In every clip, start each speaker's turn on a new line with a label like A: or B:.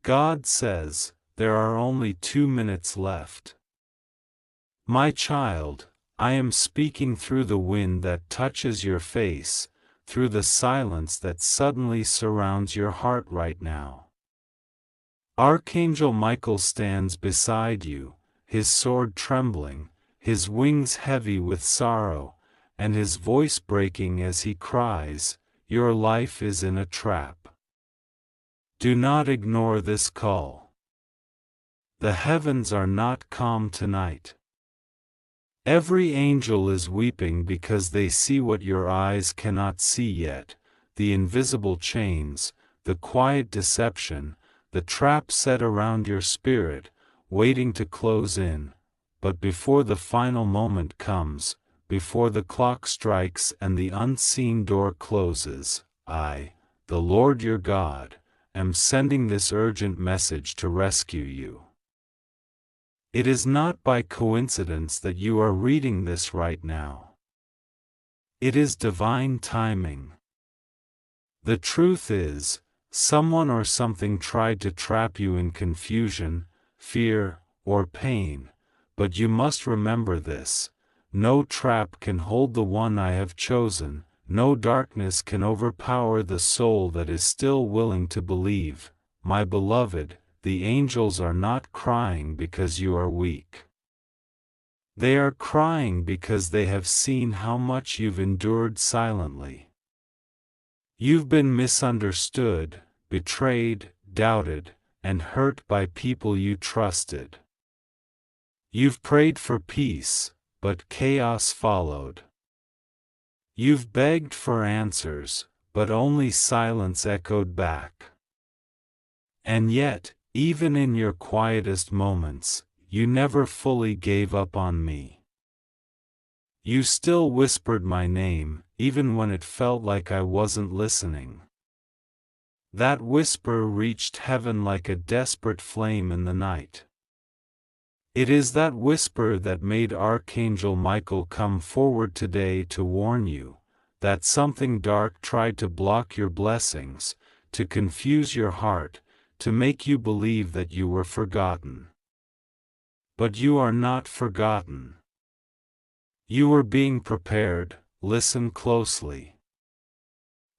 A: God says, there are only 2 minutes left. My child, I am speaking through the wind that touches your face, through the silence that suddenly surrounds your heart right now. Archangel Michael stands beside you, his sword trembling, his wings heavy with sorrow, and his voice breaking as he cries, "Your life is in a trap." Do not ignore this call. The heavens are not calm tonight. Every angel is weeping because they see what your eyes cannot see yet, the invisible chains, the quiet deception, the trap set around your spirit, waiting to close in. But before the final moment comes, before the clock strikes and the unseen door closes, I, the Lord your God, am sending this urgent message to rescue you. It is not by coincidence that you are reading this right now. It is divine timing. The truth is, someone or something tried to trap you in confusion, fear, or pain, but you must remember this: no trap can hold the one I have chosen, no darkness can overpower the soul that is still willing to believe. My beloved, the angels are not crying because you are weak. They are crying because they have seen how much you've endured silently. You've been misunderstood, betrayed, doubted, and hurt by people you trusted. You've prayed for peace, but chaos followed. You've begged for answers, but only silence echoed back. And yet, even in your quietest moments, you never fully gave up on me. You still whispered my name, even when it felt like I wasn't listening. That whisper reached heaven like a desperate flame in the night. It is that whisper that made Archangel Michael come forward today to warn you that something dark tried to block your blessings, to confuse your heart, to make you believe that you were forgotten. But you are not forgotten. You were being prepared. Listen closely.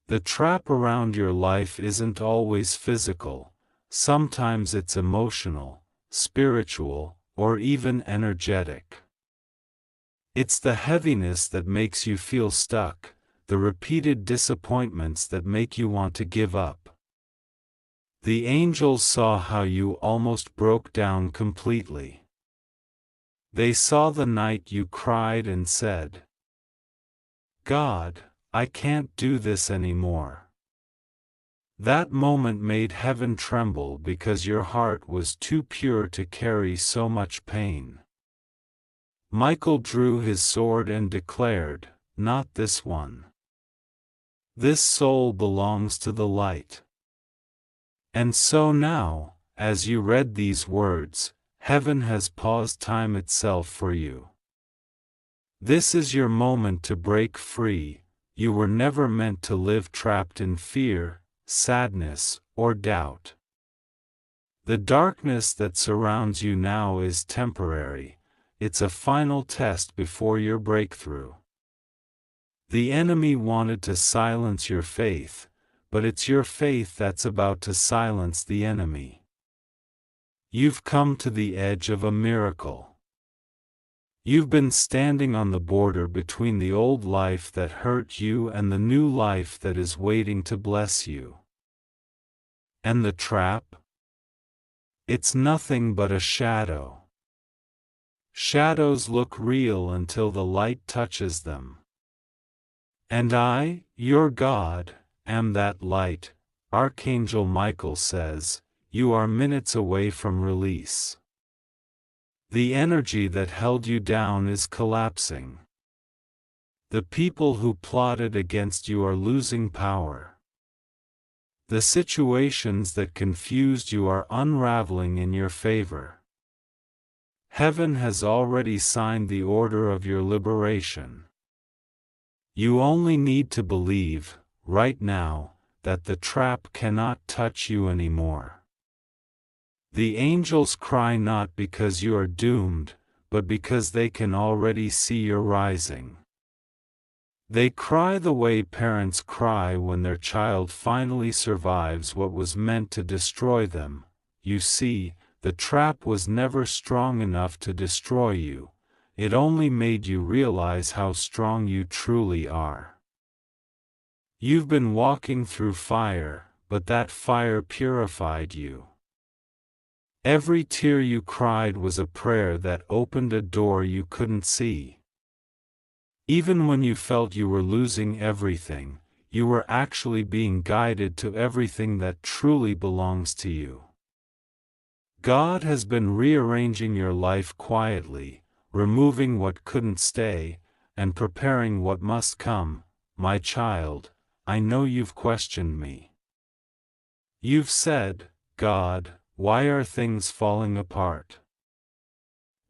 A: The trap around your life isn't always physical, sometimes it's emotional, spiritual, or even energetic. It's the heaviness that makes you feel stuck, the repeated disappointments that make you want to give up. The angels saw how you almost broke down completely. They saw the night you cried and said, "God, I can't do this anymore." That moment made heaven tremble because your heart was too pure to carry so much pain. Michael drew his sword and declared, "Not this one. This soul belongs to the light." And so now, as you read these words, heaven has paused time itself for you. This is your moment to break free. You were never meant to live trapped in fear, sadness, or doubt. The darkness that surrounds you now is temporary. It's a final test before your breakthrough. The enemy wanted to silence your faith, but it's your faith that's about to silence the enemy. You've come to the edge of a miracle. You've been standing on the border between the old life that hurt you and the new life that is waiting to bless you. And the trap? It's nothing but a shadow. Shadows look real until the light touches them. And I, your God, am that light. Archangel Michael says, you are minutes away from release. The energy that held you down is collapsing. The people who plotted against you are losing power. The situations that confused you are unraveling in your favor. Heaven has already signed the order of your liberation. You only need to believe, right now, that the trap cannot touch you anymore. The angels cry not because you are doomed, but because they can already see your rising. They cry the way parents cry when their child finally survives what was meant to destroy them. You see, the trap was never strong enough to destroy you. It only made you realize how strong you truly are. You've been walking through fire, but that fire purified you. Every tear you cried was a prayer that opened a door you couldn't see. Even when you felt you were losing everything, you were actually being guided to everything that truly belongs to you. God has been rearranging your life quietly, removing what couldn't stay, and preparing what must come. My child, I know you've questioned me. You've said, God, why are things falling apart?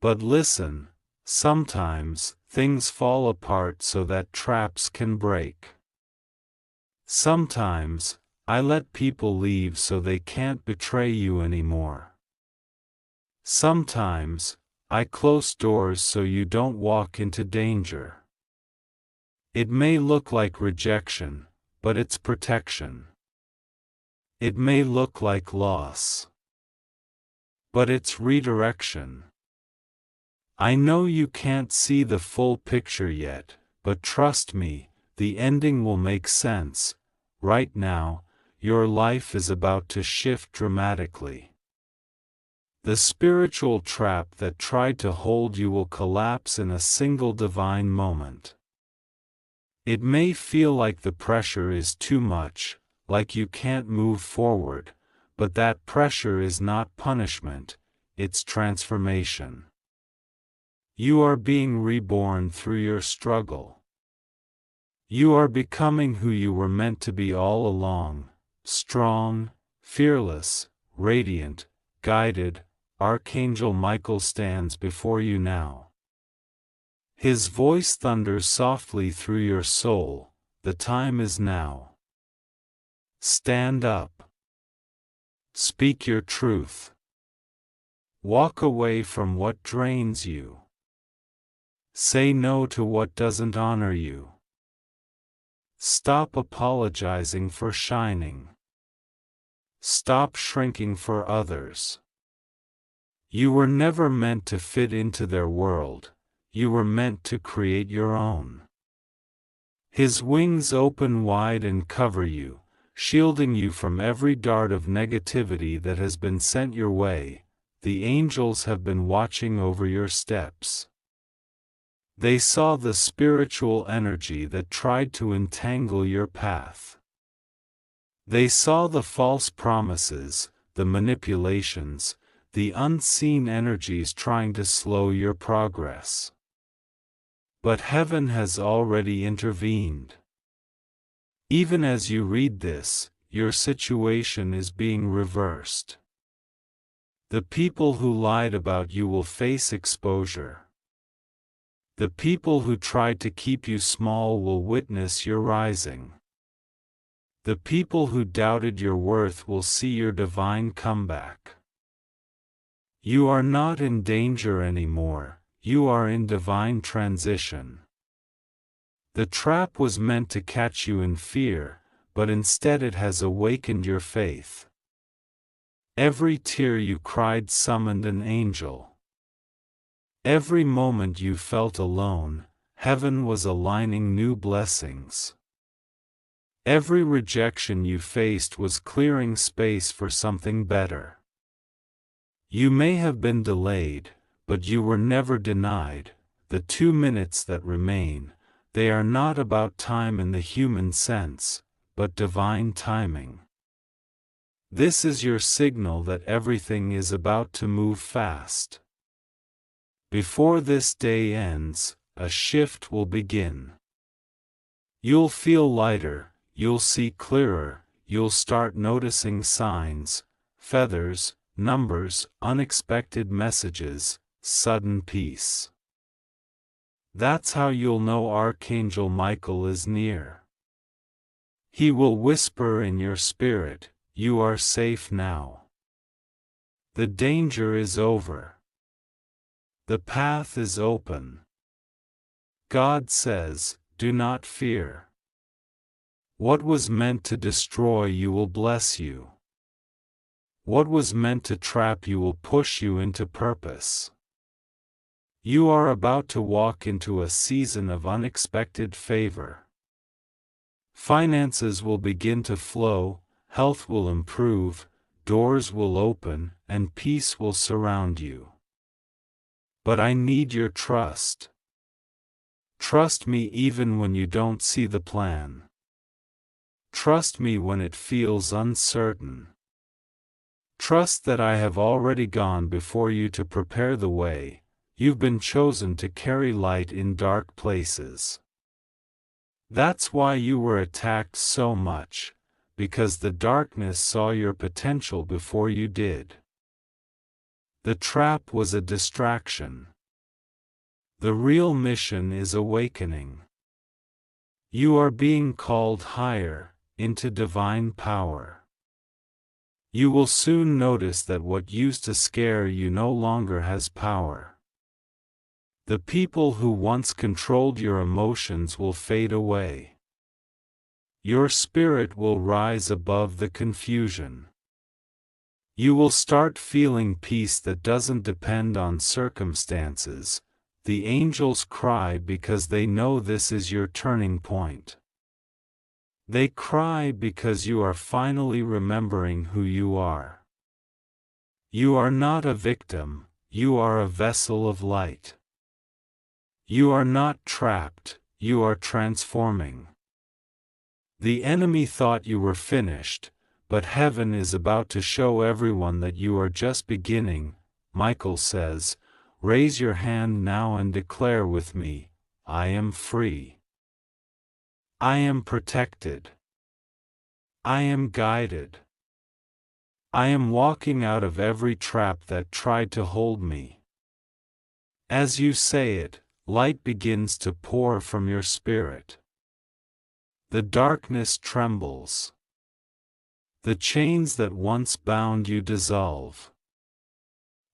A: But listen, sometimes things fall apart so that traps can break. Sometimes I let people leave so they can't betray you anymore. Sometimes I close doors so you don't walk into danger. It may look like rejection, but it's protection. It may look like loss, but it's redirection. I know you can't see the full picture yet, but trust me, the ending will make sense. Right now, your life is about to shift dramatically. The spiritual trap that tried to hold you will collapse in a single divine moment. It may feel like the pressure is too much, like you can't move forward, but that pressure is not punishment, it's transformation. You are being reborn through your struggle. You are becoming who you were meant to be all along, strong, fearless, radiant, guided. Archangel Michael stands before you now. His voice thunders softly through your soul. The time is now. Stand up. Speak your truth. Walk away from what drains you. Say no to what doesn't honor you. Stop apologizing for shining. Stop shrinking for others. You were never meant to fit into their world, you were meant to create your own. His wings open wide and cover you, shielding you from every dart of negativity that has been sent your way. The angels have been watching over your steps. They saw the spiritual energy that tried to entangle your path. They saw the false promises, the manipulations, the unseen energies trying to slow your progress. But heaven has already intervened. Even as you read this, your situation is being reversed. The people who lied about you will face exposure. The people who tried to keep you small will witness your rising. The people who doubted your worth will see your divine comeback. You are not in danger anymore, you are in divine transition. The trap was meant to catch you in fear, but instead it has awakened your faith. Every tear you cried summoned an angel. Every moment you felt alone, heaven was aligning new blessings. Every rejection you faced was clearing space for something better. You may have been delayed, but you were never denied. The 2 minutes that remain, they are not about time in the human sense, but divine timing. This is your signal that everything is about to move fast. Before this day ends, a shift will begin. You'll feel lighter, you'll see clearer, you'll start noticing signs, feathers, numbers, unexpected messages, sudden peace. That's how you'll know Archangel Michael is near. He will whisper in your spirit, "You are safe now. The danger is over. The path is open. God says, do not fear. What was meant to destroy you will bless you. What was meant to trap you will push you into purpose. You are about to walk into a season of unexpected favor. Finances will begin to flow, health will improve, doors will open, and peace will surround you. But I need your trust. Trust me even when you don't see the plan. Trust me when it feels uncertain. Trust that I have already gone before you to prepare the way. You've been chosen to carry light in dark places. That's why you were attacked so much, because the darkness saw your potential before you did. The trap was a distraction. The real mission is awakening. You are being called higher, into divine power. You will soon notice that what used to scare you no longer has power. The people who once controlled your emotions will fade away. Your spirit will rise above the confusion. You will start feeling peace that doesn't depend on circumstances. The angels cry because they know this is your turning point. They cry because you are finally remembering who you are. You are not a victim, you are a vessel of light. You are not trapped, you are transforming. The enemy thought you were finished, but heaven is about to show everyone that you are just beginning. Michael says, raise your hand now and declare with me, I am free. I am protected. I am guided. I am walking out of every trap that tried to hold me. As you say it, light begins to pour from your spirit. The darkness trembles. The chains that once bound you dissolve.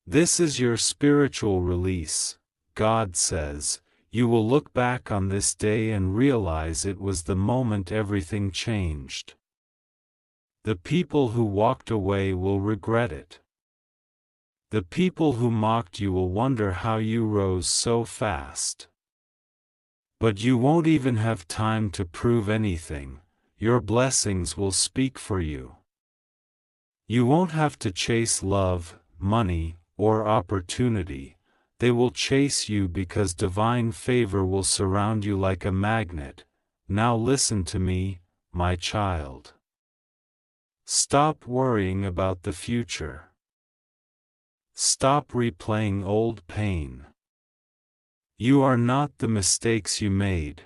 A: This is your spiritual release, God says. You will look back on this day and realize it was the moment everything changed. The people who walked away will regret it. The people who mocked you will wonder how you rose so fast. But you won't even have time to prove anything. Your blessings will speak for you. You won't have to chase love, money, or opportunity. They will chase you because divine favor will surround you like a magnet. Now listen to me, my child. Stop worrying about the future. Stop replaying old pain. You are not the mistakes you made.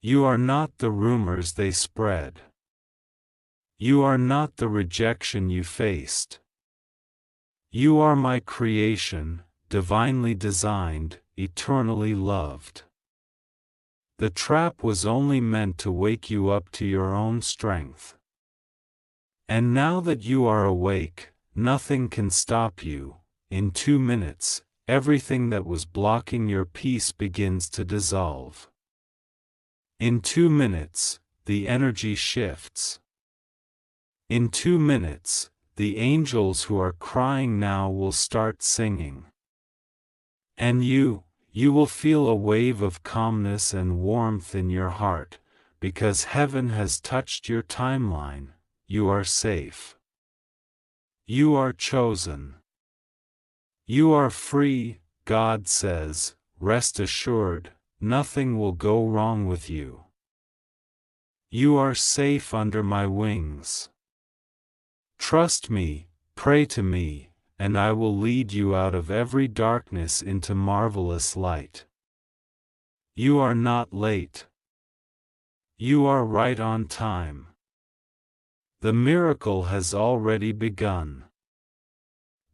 A: You are not the rumors they spread. You are not the rejection you faced. You are my creation, divinely designed, eternally loved. The trap was only meant to wake you up to your own strength. And now that you are awake, nothing can stop you. In 2 minutes, everything that was blocking your peace begins to dissolve. In 2 minutes, the energy shifts. In 2 minutes, the angels who are crying now will start singing. And you will feel a wave of calmness and warmth in your heart, because heaven has touched your timeline. You are safe. You are chosen. You are free, God says. Rest assured, nothing will go wrong with you. You are safe under my wings. Trust me, pray to me, and I will lead you out of every darkness into marvelous light. You are not late. You are right on time. The miracle has already begun.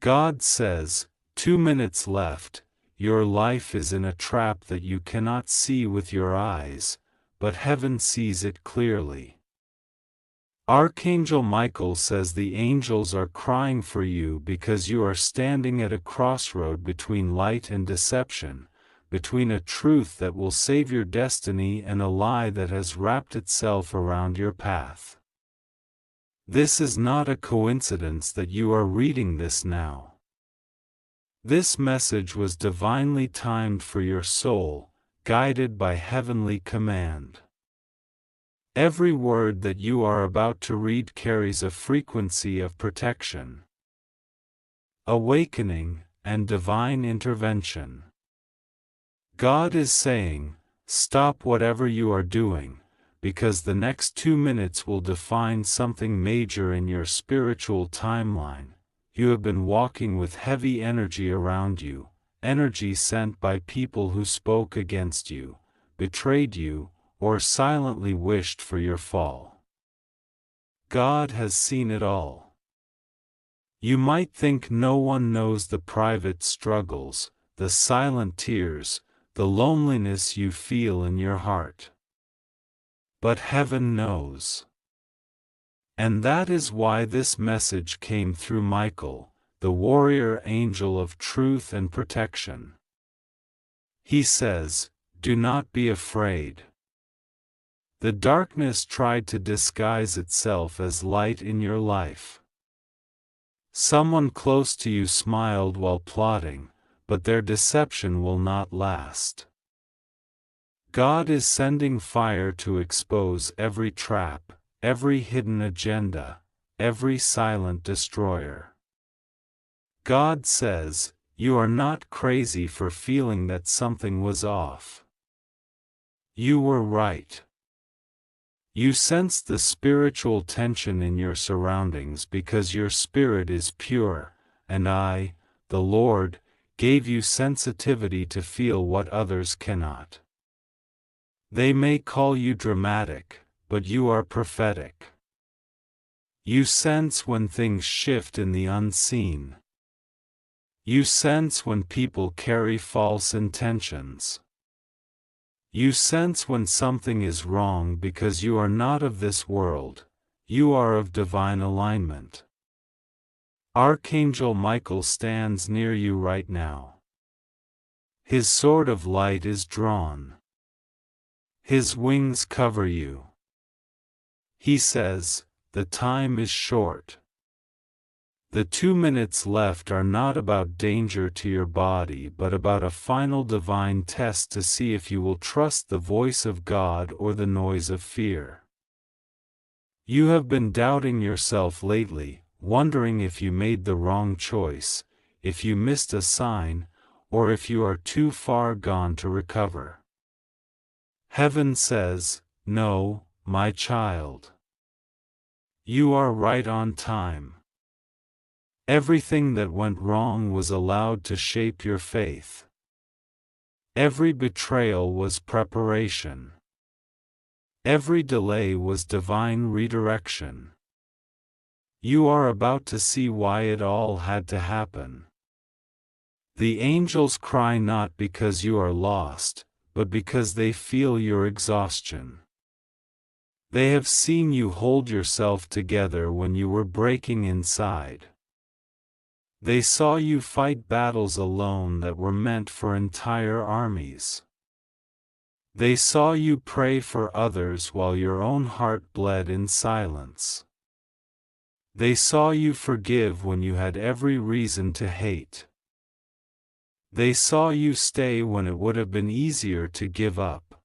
A: God says, 2 minutes left. Your life is in a trap that you cannot see with your eyes, but heaven sees it clearly. Archangel Michael says the angels are crying for you because you are standing at a crossroad between light and deception, between a truth that will save your destiny and a lie that has wrapped itself around your path. This is not a coincidence that you are reading this now. This message was divinely timed for your soul, guided by heavenly command. Every word that you are about to read carries a frequency of protection, awakening, and divine intervention. God is saying, stop whatever you are doing, because the next 2 minutes will define something major in your spiritual timeline. You have been walking with heavy energy around you, energy sent by people who spoke against you, betrayed you, or silently wished for your fall. God has seen it all. You might think no one knows the private struggles, the silent tears, the loneliness you feel in your heart. But heaven knows. And that is why this message came through Michael, the warrior angel of truth and protection. He says, do not be afraid. The darkness tried to disguise itself as light in your life. Someone close to you smiled while plotting, but their deception will not last. God is sending fire to expose every trap, every hidden agenda, every silent destroyer. God says, you are not crazy for feeling that something was off. You were right. You sensed the spiritual tension in your surroundings because your spirit is pure, and I, the Lord, gave you sensitivity to feel what others cannot. They may call you dramatic, but you are prophetic. You sense when things shift in the unseen. You sense when people carry false intentions. You sense when something is wrong because you are not of this world, you are of divine alignment. Archangel Michael stands near you right now. His sword of light is drawn. His wings cover you. He says, the time is short. The 2 minutes left are not about danger to your body but about a final divine test to see if you will trust the voice of God or the noise of fear. You have been doubting yourself lately, wondering if you made the wrong choice, if you missed a sign, or if you are too far gone to recover. Heaven says, no, my child. You are right on time. Everything that went wrong was allowed to shape your faith. Every betrayal was preparation. Every delay was divine redirection. You are about to see why it all had to happen. The angels cry not because you are lost, but because they feel your exhaustion. They have seen you hold yourself together when you were breaking inside. They saw you fight battles alone that were meant for entire armies. They saw you pray for others while your own heart bled in silence. They saw you forgive when you had every reason to hate. They saw you stay when it would have been easier to give up.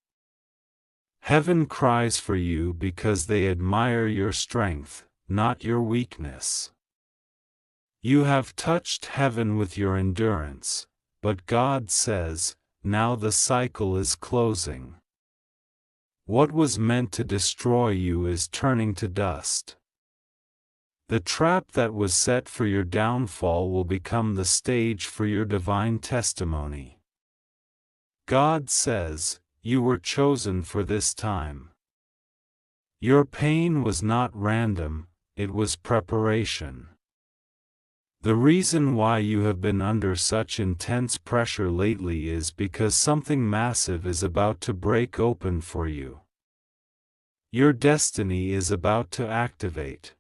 A: Heaven cries for you because they admire your strength, not your weakness. You have touched heaven with your endurance, but God says, now the cycle is closing. What was meant to destroy you is turning to dust. The trap that was set for your downfall will become the stage for your divine testimony. God says, you were chosen for this time. Your pain was not random, it was preparation. The reason why you have been under such intense pressure lately is because something massive is about to break open for you. Your destiny is about to activate.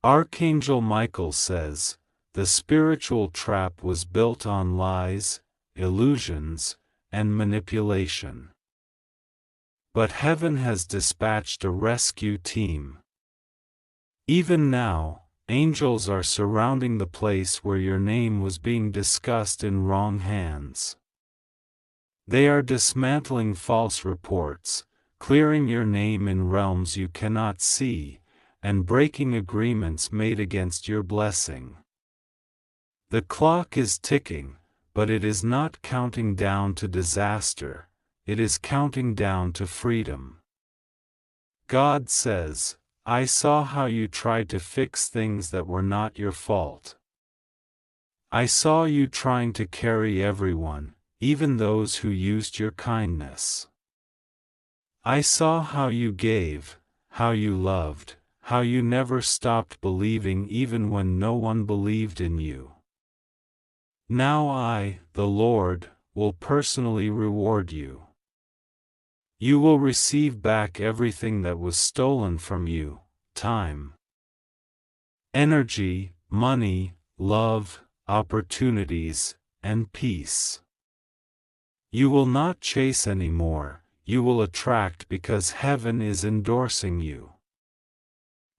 A: Archangel Michael says, the spiritual trap was built on lies, illusions, and manipulation. But heaven has dispatched a rescue team. Even now, angels are surrounding the place where your name was being discussed in wrong hands. They are dismantling false reports, clearing your name in realms you cannot see, and breaking agreements made against your blessing. The clock is ticking, but it is not counting down to disaster, it is counting down to freedom. God says, I saw how you tried to fix things that were not your fault. I saw you trying to carry everyone, even those who used your kindness. I saw how you gave, how you loved, how you never stopped believing even when no one believed in you. Now I, the Lord, will personally reward you. You will receive back everything that was stolen from you: time, energy, money, love, opportunities, and peace. You will not chase anymore, you will attract because heaven is endorsing you.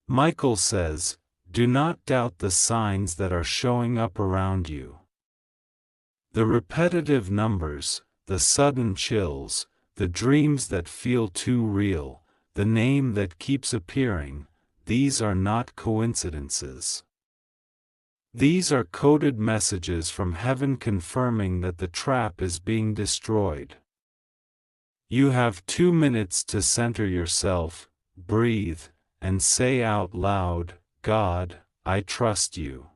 A: Michael says, do not doubt the signs that are showing up around you. The repetitive numbers, the sudden chills, the dreams that feel too real, the name that keeps appearing, these are not coincidences. These are coded messages from heaven confirming that the trap is being destroyed. You have 2 minutes to center yourself, breathe, and say out loud, God, I trust you.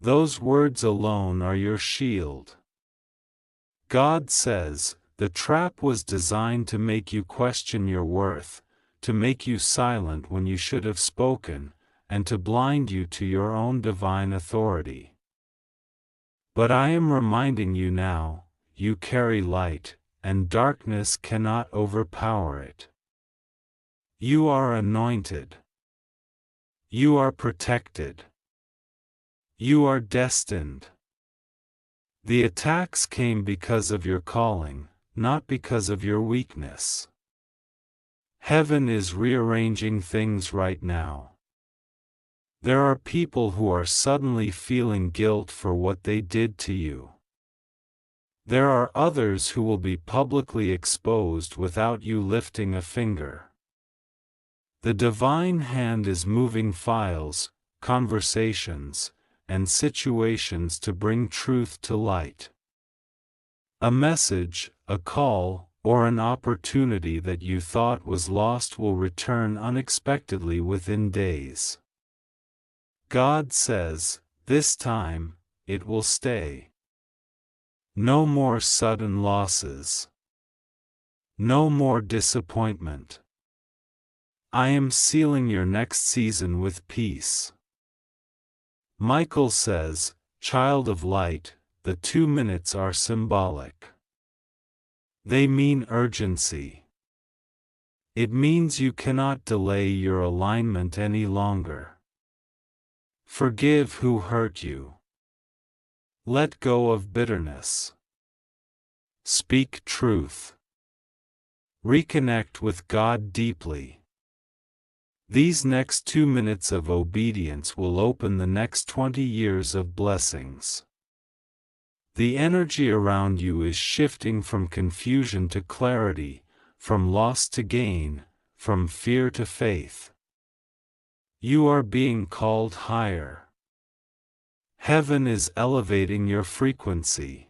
A: Those words alone are your shield. God says, the trap was designed to make you question your worth, to make you silent when you should have spoken, and to blind you to your own divine authority. But I am reminding you now, you carry light, and darkness cannot overpower it. You are anointed. You are protected. You are destined. The attacks came because of your calling, not because of your weakness. Heaven is rearranging things right now. There are people who are suddenly feeling guilt for what they did to you. There are others who will be publicly exposed without you lifting a finger. The divine hand is moving files, conversations, and situations to bring truth to light. A message, a call, or an opportunity that you thought was lost will return unexpectedly within days. God says, this time, it will stay. No more sudden losses. No more disappointment. I am sealing your next season with peace. Michael says, child of light, the 2 minutes are symbolic. They mean urgency. It means you cannot delay your alignment any longer. Forgive who hurt you. Let go of bitterness. Speak truth. Reconnect with God deeply. These next 2 minutes of obedience will open the next 20 years of blessings. The energy around you is shifting from confusion to clarity, from loss to gain, from fear to faith. You are being called higher. Heaven is elevating your frequency.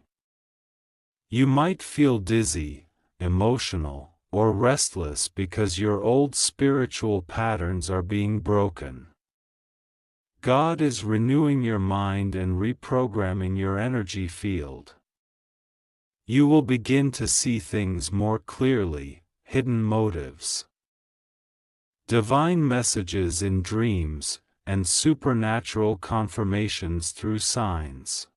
A: You might feel dizzy, emotional, or restless because your old spiritual patterns are being broken. God is renewing your mind and reprogramming your energy field. You will begin to see things more clearly, hidden motives, divine messages in dreams, and supernatural confirmations through signs.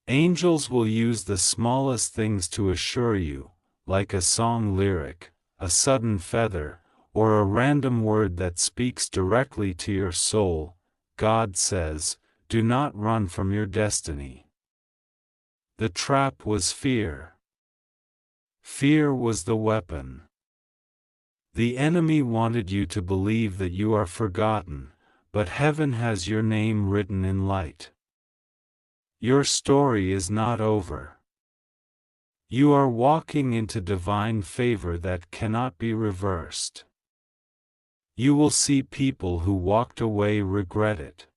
A: Angels will use the smallest things to assure you, like a song lyric, a sudden feather, or a random word that speaks directly to your soul, God says, do not run from your destiny. The trap was fear. Fear was the weapon. The enemy wanted you to believe that you are forgotten, but heaven has your name written in light. Your story is not over. You are walking into divine favor that cannot be reversed. You will see people who walked away regret it.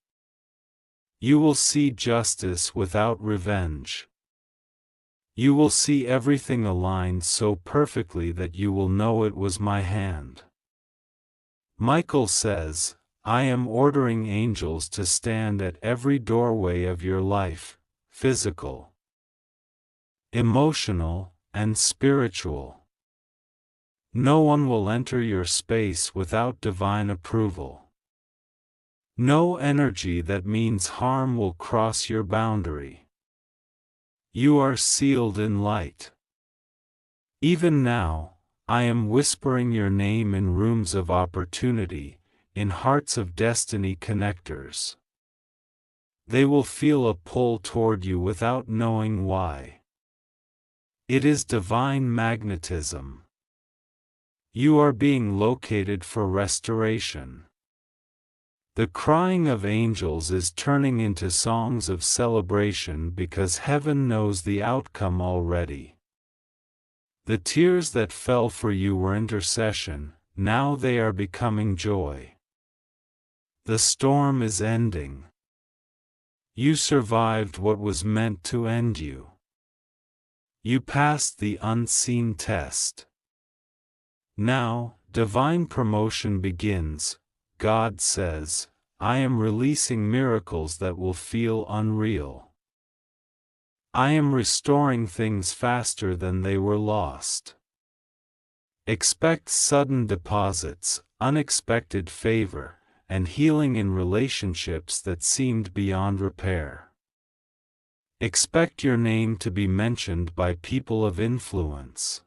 A: You will see justice without revenge. You will see everything aligned so perfectly that you will know it was my hand. Michael says, I am ordering angels to stand at every doorway of your life, physical, emotional, and spiritual. No one will enter your space without divine approval. No energy that means harm will cross your boundary. You are sealed in light. Even now, I am whispering your name in rooms of opportunity, in hearts of destiny connectors. They will feel a pull toward you without knowing why. It is divine magnetism. You are being located for restoration. The crying of angels is turning into songs of celebration because heaven knows the outcome already. The tears that fell for you were intercession, now they are becoming joy. The storm is ending. You survived what was meant to end you. You passed the unseen test. Now, divine promotion begins. God says, I am releasing miracles that will feel unreal. I am restoring things faster than they were lost. Expect sudden deposits, unexpected favor, and healing in relationships that seemed beyond repair. Expect your name to be mentioned by people of influence.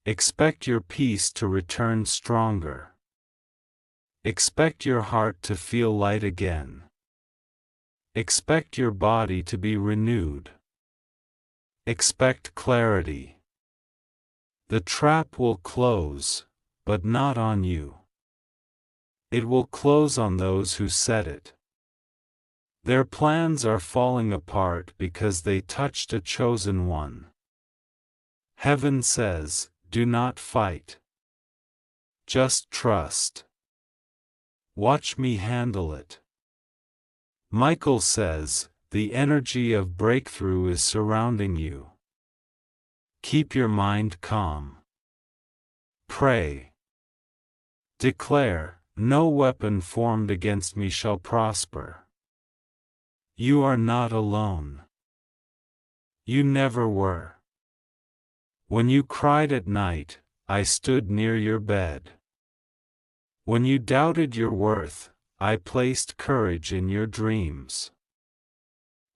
A: Expect your peace to return stronger. Expect your heart to feel light again. Expect your body to be renewed. Expect clarity. The trap will close, but not on you. It will close on those who set it. Their plans are falling apart because they touched a chosen one. Heaven says, do not fight. Just trust. Watch me handle it. Michael says, the energy of breakthrough is surrounding you. Keep your mind calm. Pray. Declare, no weapon formed against me shall prosper. You are not alone. You never were. When you cried at night, I stood near your bed. When you doubted your worth, I placed courage in your dreams.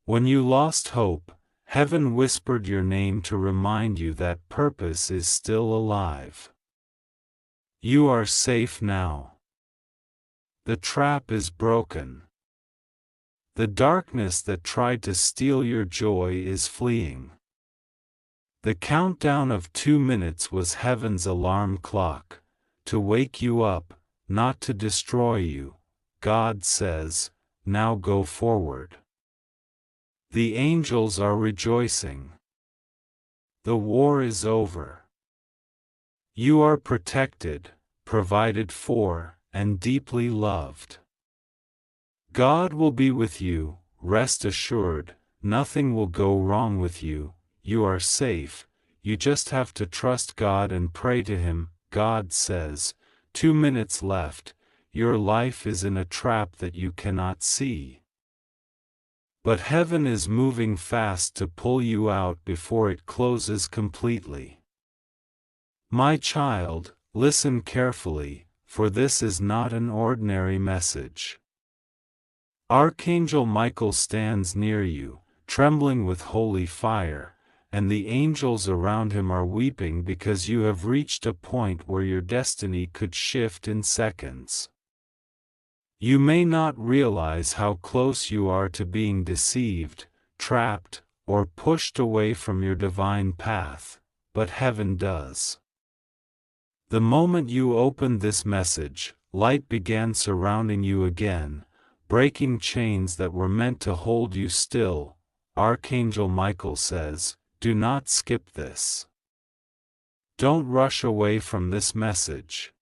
A: When you lost hope, heaven whispered your name to remind you that purpose is still alive. You are safe now. The trap is broken. The darkness that tried to steal your joy is fleeing. The countdown of 2 minutes was heaven's alarm clock, to wake you up, not to destroy you. God says, now go forward. The angels are rejoicing. The war is over. You are protected, provided for, and deeply loved. God will be with you, rest assured, nothing will go wrong with you, you are safe, you just have to trust God and pray to Him. God says, 2 minutes left, your life is in a trap that you cannot see. But heaven is moving fast to pull you out before it closes completely. My child, listen carefully, for this is not an ordinary message. Archangel Michael stands near you, trembling with holy fire, and the angels around him are weeping because you have reached a point where your destiny could shift in seconds. You may not realize how close you are to being deceived, trapped, or pushed away from your divine path, but heaven does. The moment you opened this message, light began surrounding you again, breaking chains that were meant to hold you still. Archangel Michael says, "Do not skip this. Don't rush away from this message.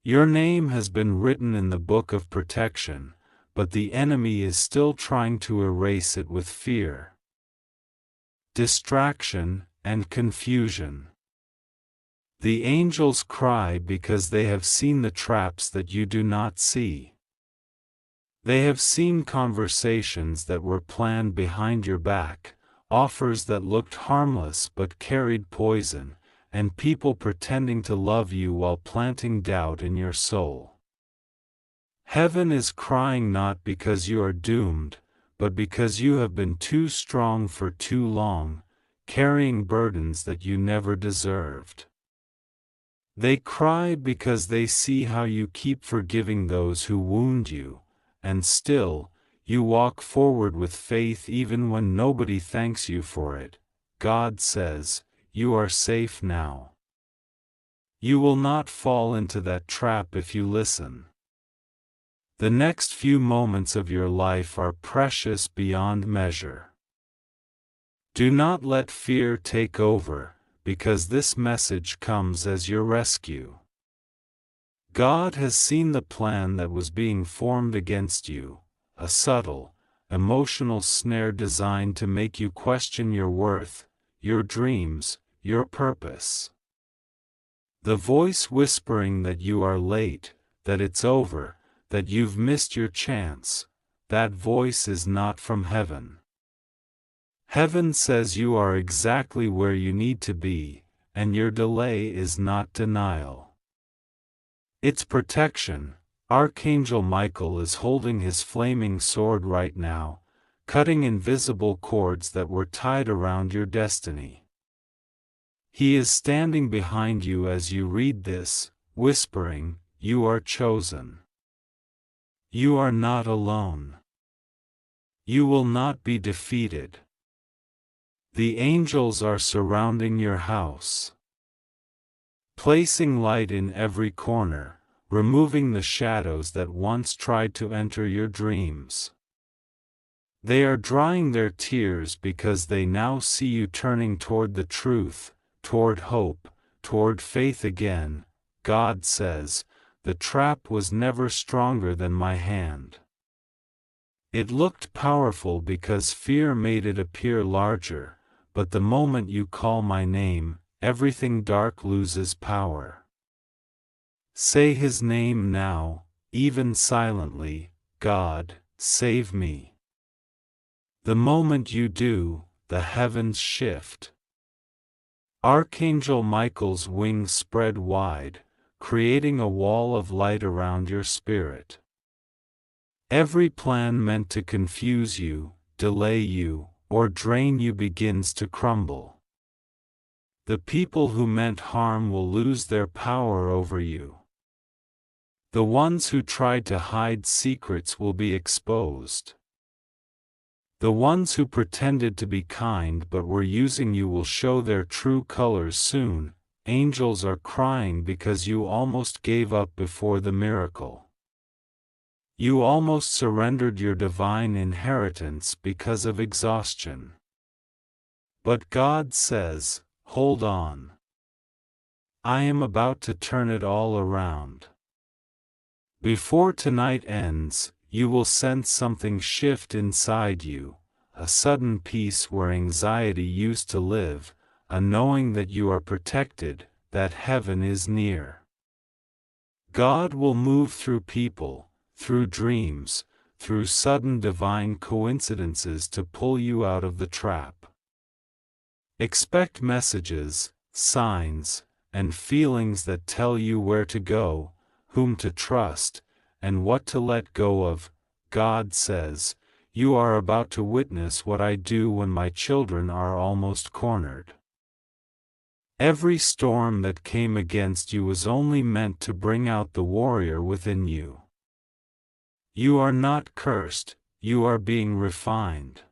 A: Your name has been written in the book of protection, but the enemy is still trying to erase it with fear, distraction, and confusion. The angels cry because they have seen the traps that you do not see. They have seen conversations that were planned behind your back, offers that looked harmless but carried poison, and people pretending to love you while planting doubt in your soul. Heaven is crying not because you are doomed, but because you have been too strong for too long, carrying burdens that you never deserved. They cry because they see how you keep forgiving those who wound you, and still, you walk forward with faith even when nobody thanks you for it. God says, you are safe now. You will not fall into that trap if you listen. The next few moments of your life are precious beyond measure. Do not let fear take over, because this message comes as your rescue. God has seen the plan that was being formed against you, a subtle, emotional snare designed to make you question your worth, your dreams, your purpose. The voice whispering that you are late, that it's over, that you've missed your chance, that voice is not from heaven. Heaven says you are exactly where you need to be, and your delay is not denial. It's protection. Archangel Michael is holding his flaming sword right now, cutting invisible cords that were tied around your destiny. He is standing behind you as you read this, whispering, "You are chosen. You are not alone. You will not be defeated. The angels are surrounding your house, placing light in every corner, removing the shadows that once tried to enter your dreams. They are drying their tears because they now see you turning toward the truth, toward hope, toward faith again." God says, "The trap was never stronger than my hand. It looked powerful because fear made it appear larger, but the moment you call my name, everything dark loses power. Say his name now, even silently, God, save me." The moment you do, the heavens shift. Archangel Michael's wings spread wide, creating a wall of light around your spirit. Every plan meant to confuse you, delay you, or drain you begins to crumble. The people who meant harm will lose their power over you. The ones who tried to hide secrets will be exposed. The ones who pretended to be kind but were using you will show their true colors soon. Angels are crying because you almost gave up before the miracle. You almost surrendered your divine inheritance because of exhaustion. But God says, hold on. I am about to turn it all around. Before tonight ends, you will sense something shift inside you, a sudden peace where anxiety used to live, a knowing that you are protected, that heaven is near. God will move through people, through dreams, through sudden divine coincidences to pull you out of the trap. Expect messages, signs, and feelings that tell you where to go, whom to trust, and what to let go of. God says, you are about to witness what I do when my children are almost cornered. Every storm that came against you was only meant to bring out the warrior within you. You are not cursed, you are being refined.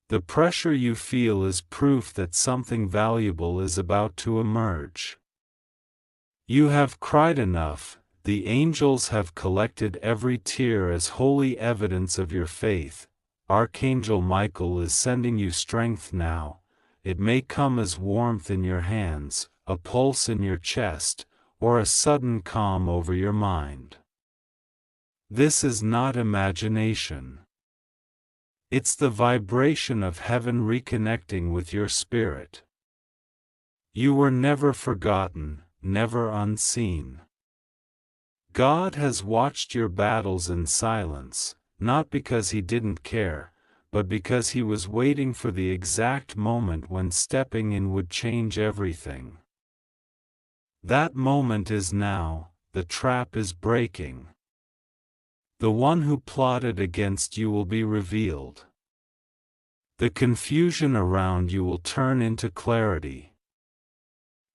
A: The pressure you feel is proof that something valuable is about to emerge. You have cried enough, the angels have collected every tear as holy evidence of your faith. Archangel Michael is sending you strength now. It may come as warmth in your hands, a pulse in your chest, or a sudden calm over your mind. This is not imagination. It's the vibration of heaven reconnecting with your spirit. You were never forgotten, never unseen. God has watched your battles in silence, not because He didn't care, but because He was waiting for the exact moment when stepping in would change everything. That moment is now, the trap is breaking. The one who plotted against you will be revealed. The confusion around you will turn into clarity.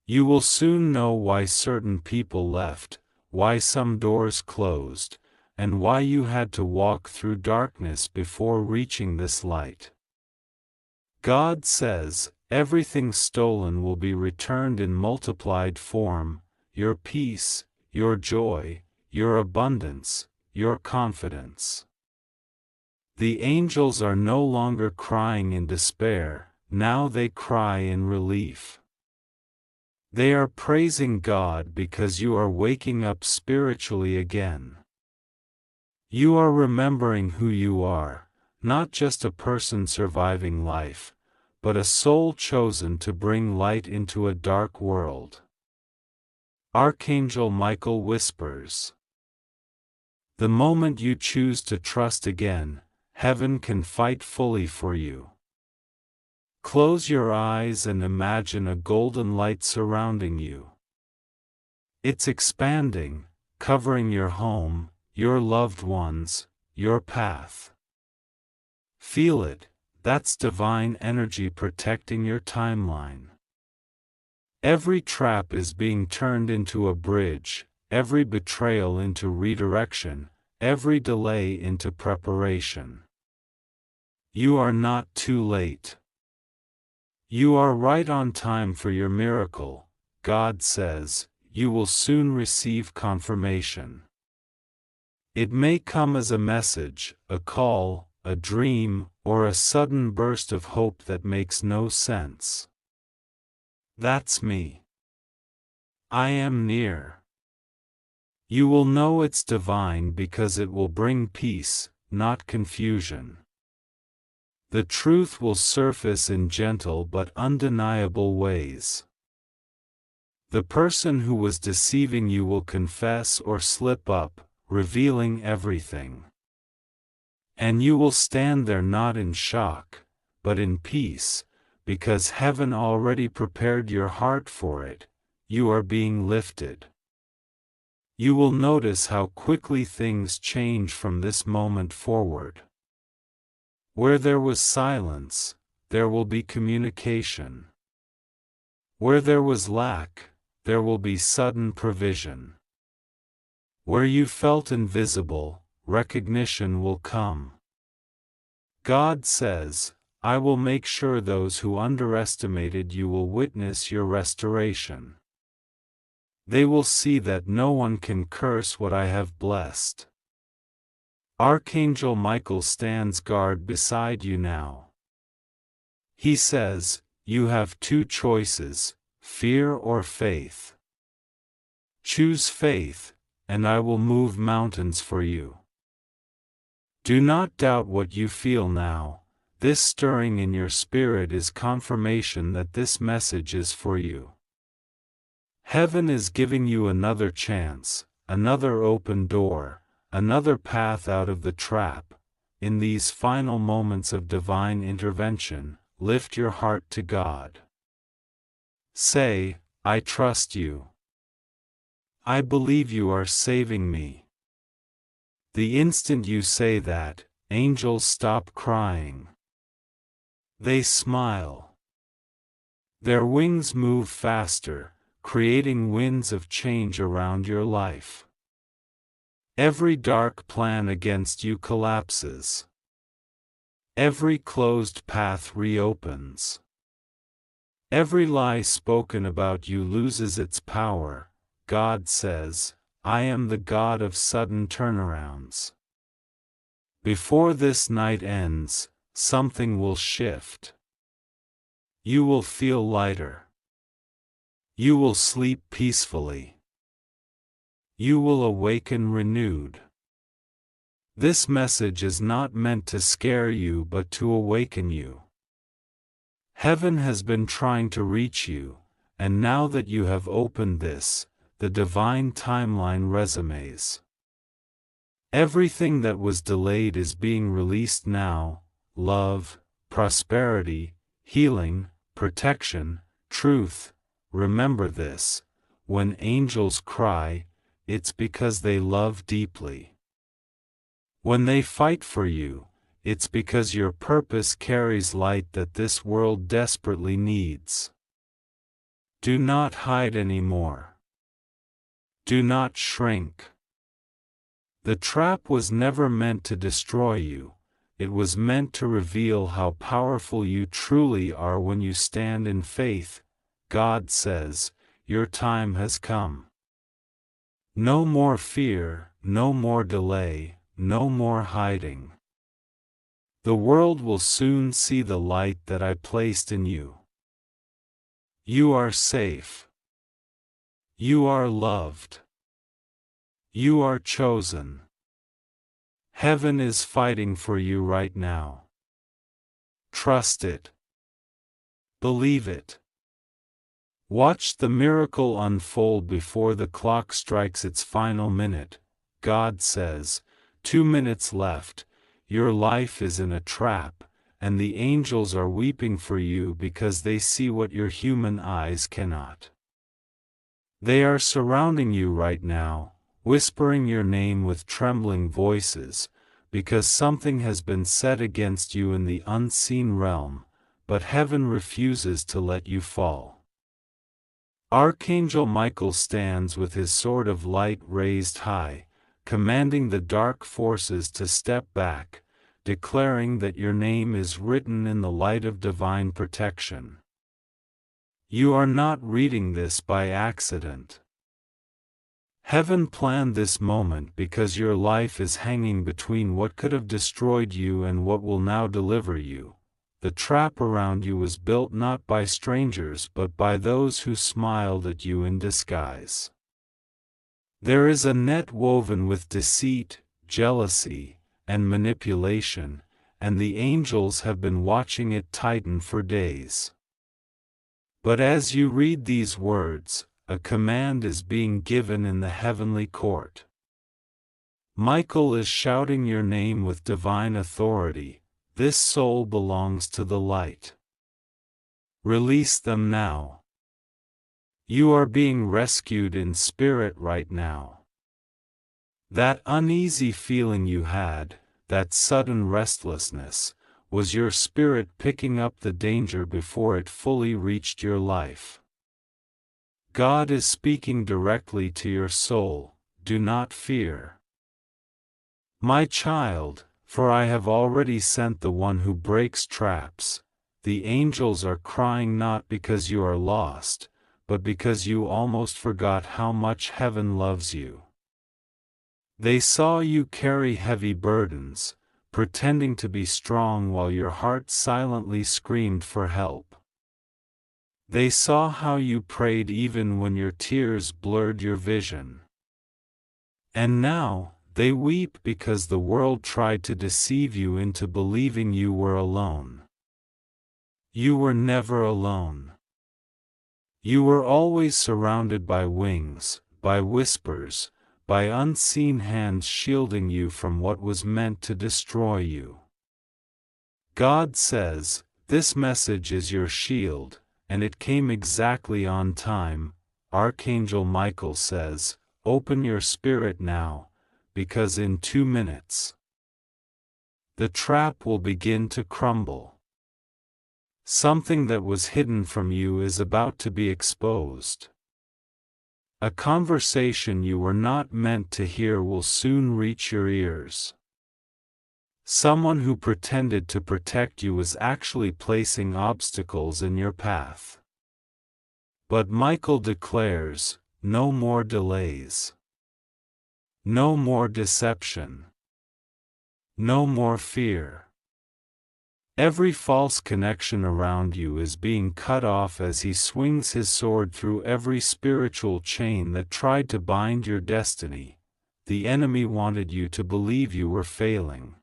A: You will soon know why certain people left, why some doors closed, and why you had to walk through darkness before reaching this light. God says, everything stolen will be returned in multiplied form, your peace, your joy, your abundance, your confidence. The angels are no longer crying in despair, now they cry in relief. They are praising God because you are waking up spiritually again. You are remembering who you are, not just a person surviving life, but a soul chosen to bring light into a dark world. Archangel Michael whispers. The moment you choose to trust again, heaven can fight fully for you. Close your eyes and imagine a golden light surrounding you. It's expanding, covering your home, your loved ones, your path. Feel it, that's divine energy protecting your timeline. Every trap is being turned into a bridge, every betrayal into redirection, every delay into preparation. You are not too late. You are right on time for your miracle. God says, you will soon receive confirmation. It may come as a message, a call, a dream, or a sudden burst of hope that makes no sense. That's me. I am near. You will know it's divine because it will bring peace, not confusion. The truth will surface in gentle but undeniable ways. The person who was deceiving you will confess or slip up, revealing everything. And you will stand there not in shock, but in peace, because heaven already prepared your heart for it. You are being lifted. You will notice how quickly things change from this moment forward. Where there was silence, there will be communication. Where there was lack, there will be sudden provision. Where you felt invisible, recognition will come. God says, I will make sure those who underestimated you will witness your restoration. They will see that no one can curse what I have blessed. Archangel Michael stands guard beside you now. He says, you have two choices, fear or faith. Choose faith, and I will move mountains for you. Do not doubt what you feel now. This stirring in your spirit is confirmation that this message is for you. Heaven is giving you another chance, another open door, another path out of the trap. In these final moments of divine intervention, lift your heart to God. Say, I trust you. I believe you are saving me. The instant you say that, angels stop crying. They smile. Their wings move faster, creating winds of change around your life. Every dark plan against you collapses. Every closed path reopens. Every lie spoken about you loses its power. God says, I am the God of sudden turnarounds. Before this night ends, something will shift. You will feel lighter. You will sleep peacefully. You will awaken renewed. This message is not meant to scare you but to awaken you. Heaven has been trying to reach you, and now that you have opened this, the divine timeline resumes. Everything that was delayed is being released now: love, prosperity, healing, protection, truth. Remember this: when angels cry, it's because they love deeply. When they fight for you, it's because your purpose carries light that this world desperately needs. Do not hide anymore. Do not shrink. The trap was never meant to destroy you. It was meant to reveal how powerful you truly are when you stand in faith. God says, your time has come. No more fear, no more delay, no more hiding. The world will soon see the light that I placed in you. You are safe. You are loved. You are chosen. Heaven is fighting for you right now. Trust it. Believe it. Watch the miracle unfold before the clock strikes its final minute. God says, 2 minutes left. Your life is in a trap, and the angels are weeping for you because they see what your human eyes cannot. They are surrounding you right now, whispering your name with trembling voices, because something has been said against you in the unseen realm, but heaven refuses to let you fall. Archangel Michael stands with his sword of light raised high, commanding the dark forces to step back, declaring that your name is written in the light of divine protection. You are not reading this by accident. Heaven planned this moment because your life is hanging between what could have destroyed you and what will now deliver you. The trap around you was built not by strangers but by those who smiled at you in disguise. There is a net woven with deceit, jealousy, and manipulation, and the angels have been watching it tighten for days. But as you read these words, a command is being given in the heavenly court. Michael is shouting your name with divine authority. This soul belongs to the light. Release them now. You are being rescued in spirit right now. That uneasy feeling you had, that sudden restlessness, was your spirit picking up the danger before it fully reached your life. God is speaking directly to your soul. Do not fear. My child, for I have already sent the one who breaks traps. The angels are crying not because you are lost, but because you almost forgot how much heaven loves you. They saw you carry heavy burdens, pretending to be strong while your heart silently screamed for help. They saw how you prayed even when your tears blurred your vision. And now, they weep because the world tried to deceive you into believing you were alone. You were never alone. You were always surrounded by wings, by whispers, by unseen hands shielding you from what was meant to destroy you. God says, this message is your shield, and it came exactly on time. Archangel Michael says, open your spirit now, because in 2 minutes, The trap will begin to crumble. Something that was hidden from you is about to be exposed. A conversation you were not meant to hear will soon reach your ears. Someone who pretended to protect you was actually placing obstacles in your path. But Michael declares, no more delays. No more deception. No more fear. Every false connection around you is being cut off as he swings his sword through every spiritual chain that tried to bind your destiny. The enemy wanted you to believe you were failing.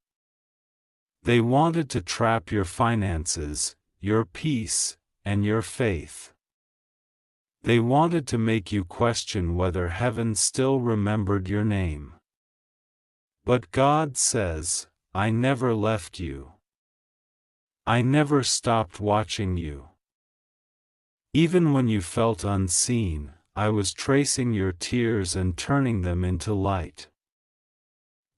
A: They wanted to trap your finances, your peace, and your faith. They wanted to make you question whether heaven still remembered your name. But God says, I never left you. I never stopped watching you. Even when you felt unseen, I was tracing your tears and turning them into light.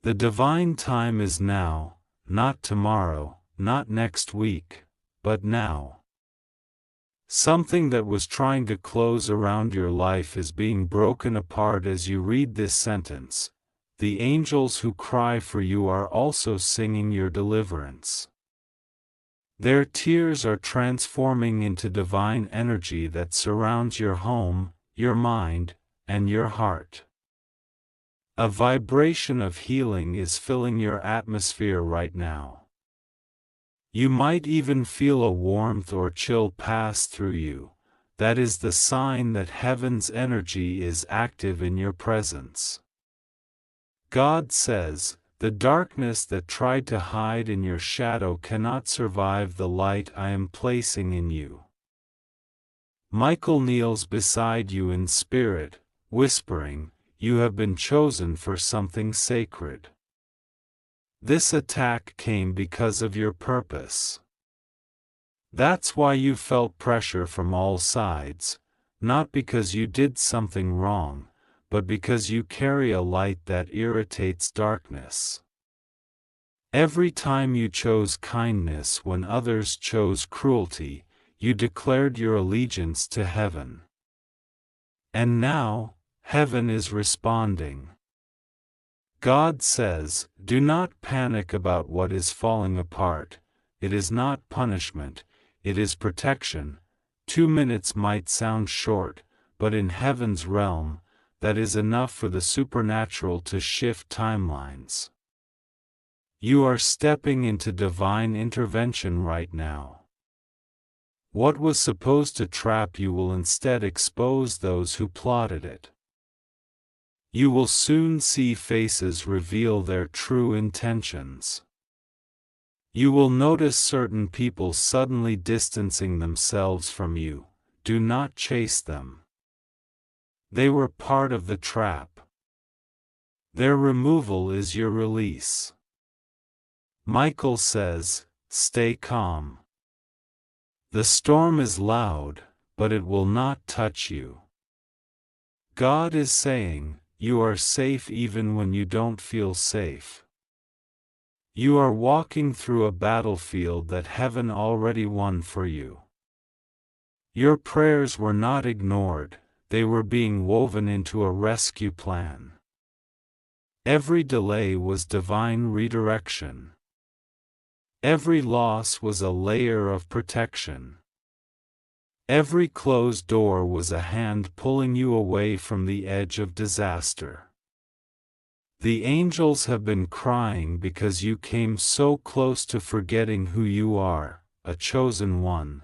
A: The divine time is now, not tomorrow, not next week, but now. Something that was trying to close around your life is being broken apart as you read this sentence. The angels who cry for you are also singing your deliverance. Their tears are transforming into divine energy that surrounds your home, your mind, and your heart. A vibration of healing is filling your atmosphere right now. You might even feel a warmth or chill pass through you. That is the sign that heaven's energy is active in your presence. God says, the darkness that tried to hide in your shadow cannot survive the light I am placing in you. Michael kneels beside you in spirit, whispering, you have been chosen for something sacred. This attack came because of your purpose. That's why you felt pressure from all sides, not because you did something wrong, but because you carry a light that irritates darkness. Every time you chose kindness when others chose cruelty, you declared your allegiance to heaven. And now, heaven is responding. God says, do not panic about what is falling apart. It is not punishment, it is protection. 2 minutes might sound short, but in heaven's realm, that is enough for the supernatural to shift timelines. You are stepping into divine intervention right now. What was supposed to trap you will instead expose those who plotted it. You will soon see faces reveal their true intentions. You will notice certain people suddenly distancing themselves from you. Do not chase them. They were part of the trap. Their removal is your release. Michael says, stay calm. The storm is loud, but it will not touch you. God is saying, you are safe even when you don't feel safe. You are walking through a battlefield that heaven already won for you. Your prayers were not ignored, they were being woven into a rescue plan. Every delay was divine redirection. Every loss was a layer of protection. Every closed door was a hand pulling you away from the edge of disaster. The angels have been crying because you came so close to forgetting who you are, a chosen one.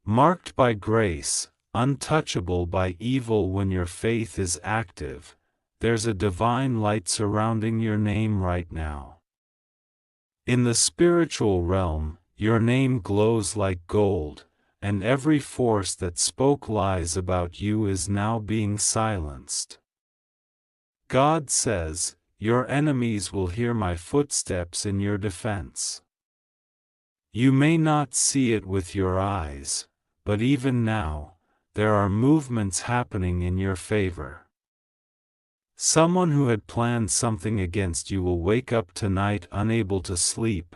A: Marked by grace, untouchable by evil when your faith is active, there's a divine light surrounding your name right now. In the spiritual realm, your name glows like gold, and every force that spoke lies about you is now being silenced. God says, your enemies will hear my footsteps in your defense. You may not see it with your eyes, but even now, there are movements happening in your favor. Someone who had planned something against you will wake up tonight unable to sleep,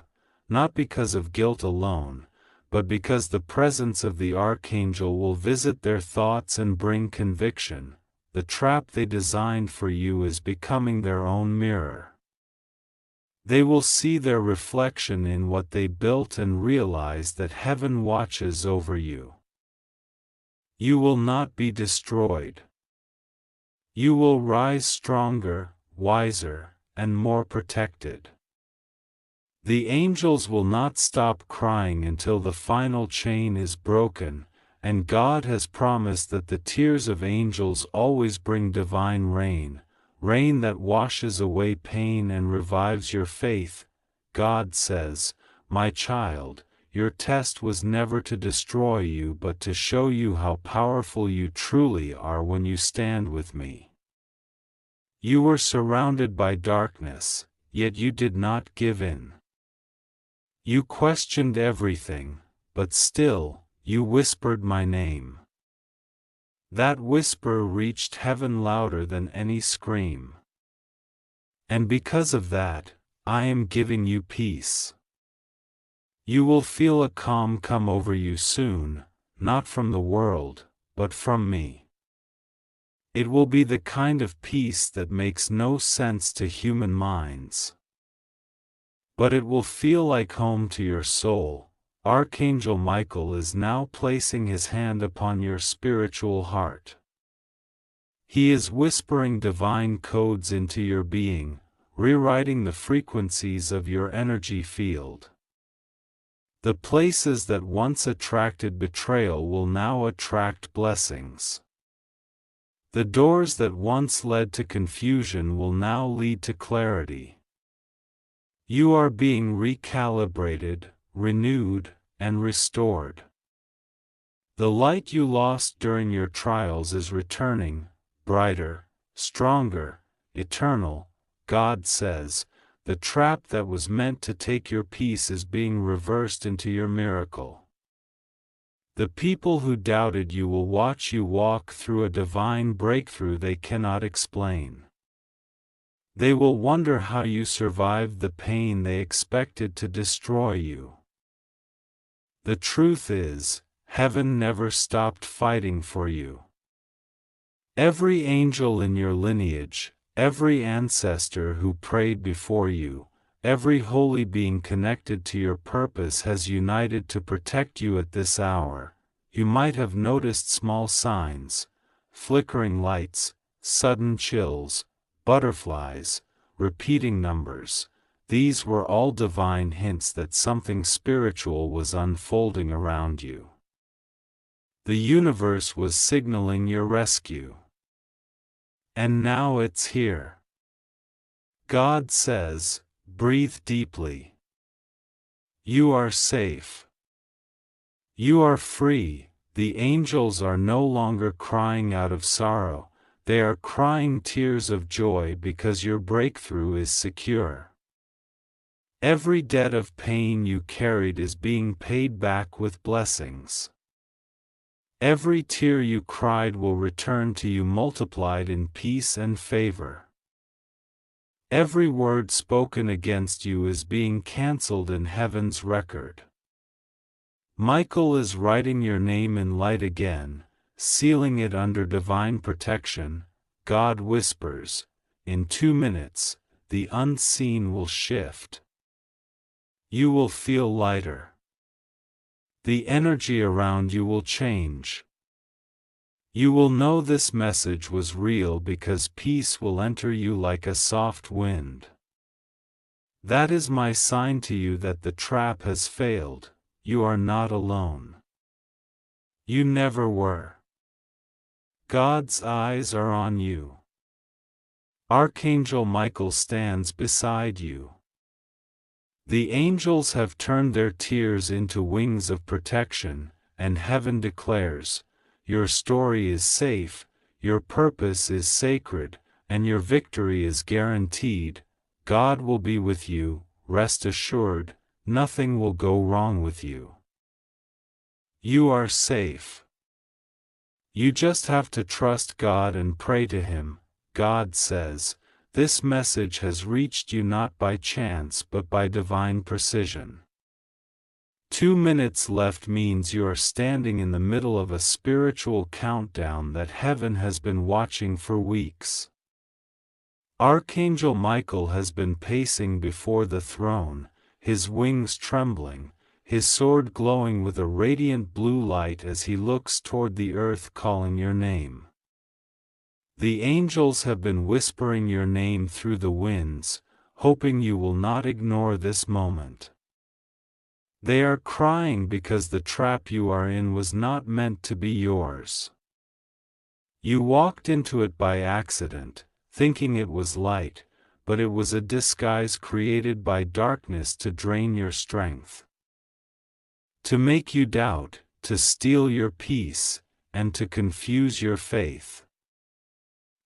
A: not because of guilt alone, but because the presence of the Archangel will visit their thoughts and bring conviction. The trap they designed for you is becoming their own mirror. They will see their reflection in what they built and realize that heaven watches over you. You will not be destroyed. You will rise stronger, wiser, and more protected. The angels will not stop crying until the final chain is broken, and God has promised that the tears of angels always bring divine rain, rain that washes away pain and revives your faith. God says, "My child, your test was never to destroy you but to show you how powerful you truly are when you stand with me." You were surrounded by darkness, yet you did not give in. You questioned everything, but still, you whispered my name. That whisper reached heaven louder than any scream. And because of that, I am giving you peace. You will feel a calm come over you soon, not from the world, but from me. It will be the kind of peace that makes no sense to human minds. But it will feel like home to your soul. Archangel Michael is now placing his hand upon your spiritual heart. He is whispering divine codes into your being, rewriting the frequencies of your energy field. The places that once attracted betrayal will now attract blessings. The doors that once led to confusion will now lead to clarity. You are being recalibrated, renewed, and restored. The light you lost during your trials is returning, brighter, stronger, eternal. God says, the trap that was meant to take your peace is being reversed into your miracle. The people who doubted you will watch you walk through a divine breakthrough they cannot explain. They will wonder how you survived the pain they expected to destroy you. The truth is, heaven never stopped fighting for you. Every angel in your lineage, every ancestor who prayed before you, every holy being connected to your purpose has united to protect you at this hour. You might have noticed small signs, flickering lights, sudden chills, butterflies, repeating numbers. These were all divine hints that something spiritual was unfolding around you. The universe was signaling your rescue. And now it's here. God says, breathe deeply. You are safe. You are free. The angels are no longer crying out of sorrow, they are crying tears of joy because your breakthrough is secure. Every debt of pain you carried is being paid back with blessings. Every tear you cried will return to you multiplied in peace and favor. Every word spoken against you is being cancelled in heaven's record. Michael is writing your name in light again, sealing it under divine protection. God whispers, in 2 minutes, the unseen will shift. You will feel lighter. The energy around you will change. You will know this message was real because peace will enter you like a soft wind. That is my sign to you that the trap has failed. You are not alone. You never were. God's eyes are on you. Archangel Michael stands beside you. The angels have turned their tears into wings of protection, and heaven declares, your story is safe, your purpose is sacred, and your victory is guaranteed. God will be with you, rest assured, nothing will go wrong with you. You are safe. You just have to trust God and pray to Him. God says, this message has reached you not by chance but by divine precision. 2 minutes left means you are standing in the middle of a spiritual countdown that heaven has been watching for weeks. Archangel Michael has been pacing before the throne, his wings trembling, his sword glowing with a radiant blue light as he looks toward the earth, calling your name. The angels have been whispering your name through the winds, hoping you will not ignore this moment. They are crying because the trap you are in was not meant to be yours. You walked into it by accident, thinking it was light, but it was a disguise created by darkness to drain your strength, to make you doubt, to steal your peace, and to confuse your faith.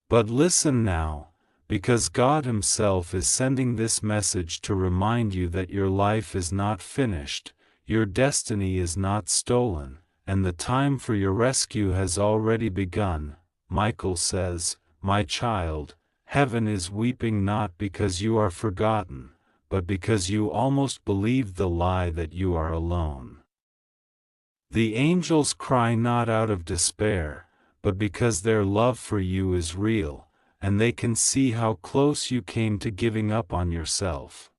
A: But listen now, because God Himself is sending this message to remind you that your life is not finished, your destiny is not stolen, and the time for your rescue has already begun. Michael says, my child, heaven is weeping not because you are forgotten, but because you almost believed the lie that you are alone. The angels cry not out of despair, but because their love for you is real, and they can see how close you came to giving up on yourself.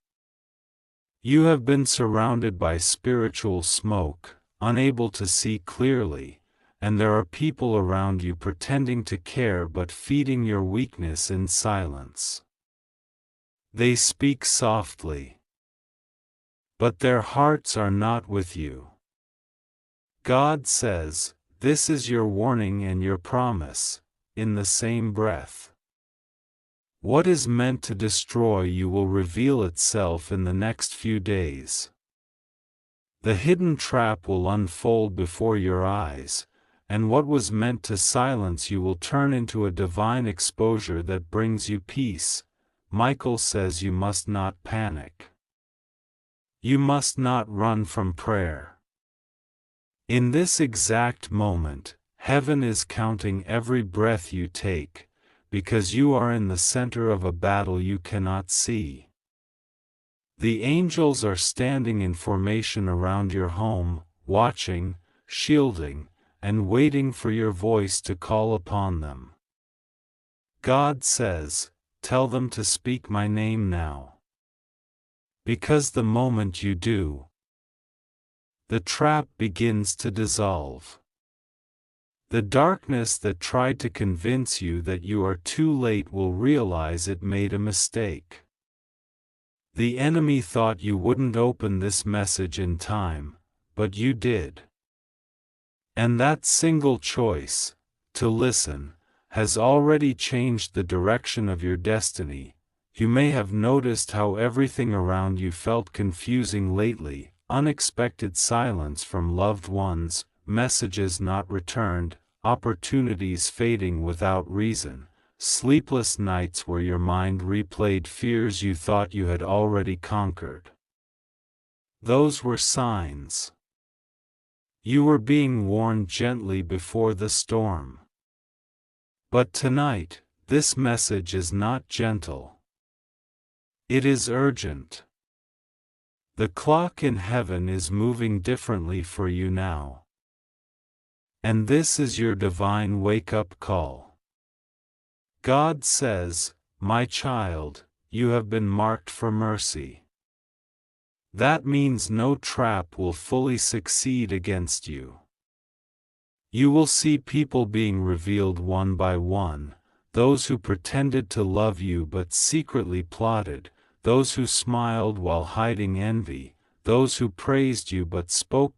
A: You have been surrounded by spiritual smoke, unable to see clearly, and there are people around you pretending to care but feeding your weakness in silence. They speak softly, but their hearts are not with you. God says, this is your warning and your promise, in the same breath. What is meant to destroy you will reveal itself in the next few days. The hidden trap will unfold before your eyes, and what was meant to silence you will turn into a divine exposure that brings you peace. Michael says you must not panic. You must not run from prayer. In this exact moment, heaven is counting every breath you take, because you are in the center of a battle you cannot see. The angels are standing in formation around your home, watching, shielding, and waiting for your voice to call upon them. God says, tell them to speak my name now. Because the moment you do, the trap begins to dissolve. The darkness that tried to convince you that you are too late will realize it made a mistake. The enemy thought you wouldn't open this message in time, but you did. And that single choice, to listen, has already changed the direction of your destiny. You may have noticed how everything around you felt confusing lately. Unexpected silence from loved ones, messages not returned, opportunities fading without reason, sleepless nights where your mind replayed fears you thought you had already conquered. Those were signs. You were being warned gently before the storm. But tonight, this message is not gentle. It is urgent. The clock in heaven is moving differently for you now. And this is your divine wake-up call. God says, my child, you have been marked for mercy. That means no trap will fully succeed against you. You will see people being revealed one by one, those who pretended to love you but secretly plotted, those who smiled while hiding envy, those who praised you but spoke